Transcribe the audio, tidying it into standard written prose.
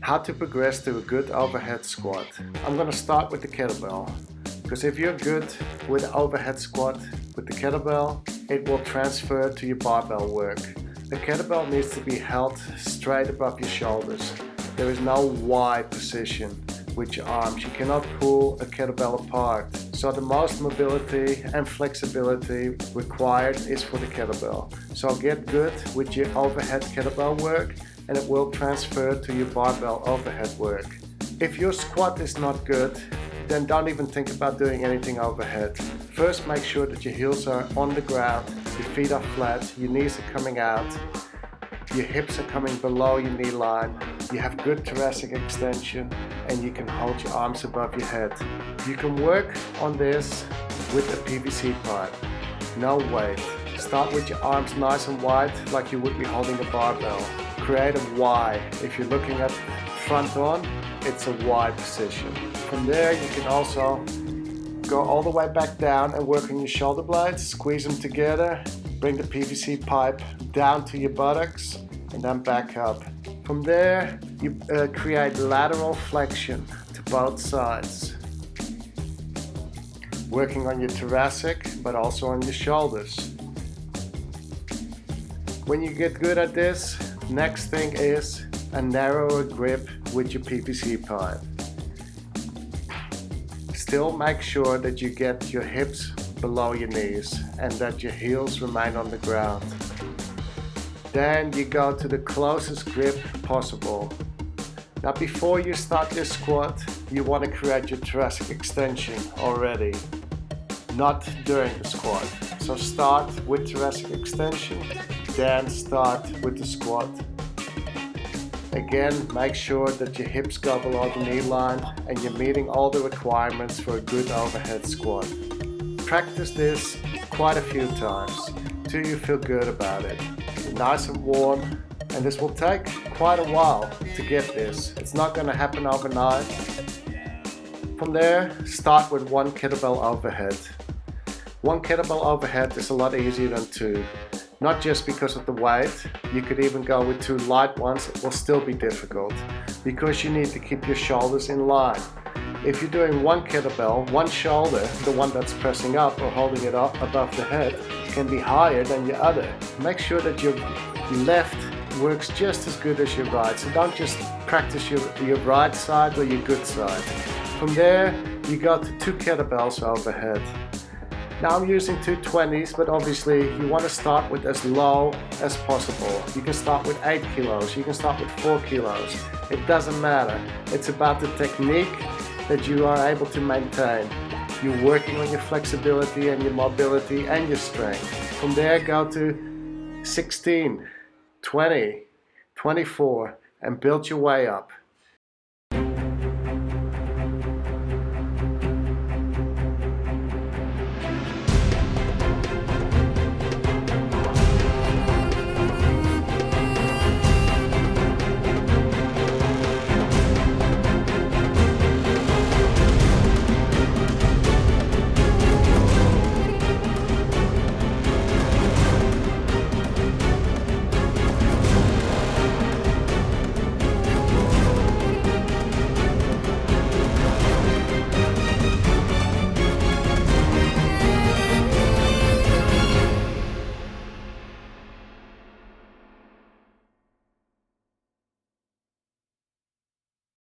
How to progress to a good overhead squat. I'm going to start with the kettlebell, because if you're good with overhead squat with the kettlebell, it will transfer to your barbell work. The kettlebell needs to be held straight above your shoulders. There is no Y position with your arms. You cannot pull a kettlebell apart. So the most mobility and flexibility required is for the kettlebell. So get good with your overhead kettlebell work, and it will transfer to your barbell overhead work. If your squat is not good, then don't even think about doing anything overhead. First, make sure that your heels are on the ground, your feet are flat, your knees are coming out, your hips are coming below your knee line, you have good thoracic extension, and you can hold your arms above your head. You can work on this with a PVC pipe. No weight. Start with your arms nice and wide like you would be holding a barbell. Create a Y. If you're looking at front on, it's a Y position. From there you can also go all the way back down and work on your shoulder blades, squeeze them together, bring the PVC pipe down to your buttocks and then back up. From there you create lateral flexion to both sides, working on your thoracic but also on your shoulders. When you get good at this, next thing is a narrower grip with your PVC pipe. Still make sure that you get your hips below your knees and that your heels remain on the ground. Then you go to the closest grip possible. Now before you start your squat, you want to create your thoracic extension already, not during the squat. So start with thoracic extension, then start with the squat. Again, make sure that your hips go below the knee line and you're meeting all the requirements for a good overhead squat. Practice this quite a few times till you feel good about it. You're nice and warm, and this will take quite a while to get this. It's not going to happen overnight. From there, start with one kettlebell overhead. One kettlebell overhead is a lot easier than two. Not just because of the weight, you could even go with two light ones, it will still be difficult because you need to keep your shoulders in line. If you're doing one kettlebell, one shoulder, the one that's pressing up or holding it up above the head, can be higher than your other. Make sure that your left works just as good as your right, so don't just practice your right side or your good side. From there, you go to two kettlebells overhead. Now I'm using 220s, but obviously you want to start with as low as possible. You can start with 8 kilos, you can start with 4 kilos. It doesn't matter. It's about the technique that you are able to maintain. You're working on your flexibility and your mobility and your strength. From there, go to 16, 20, 24, and build your way up.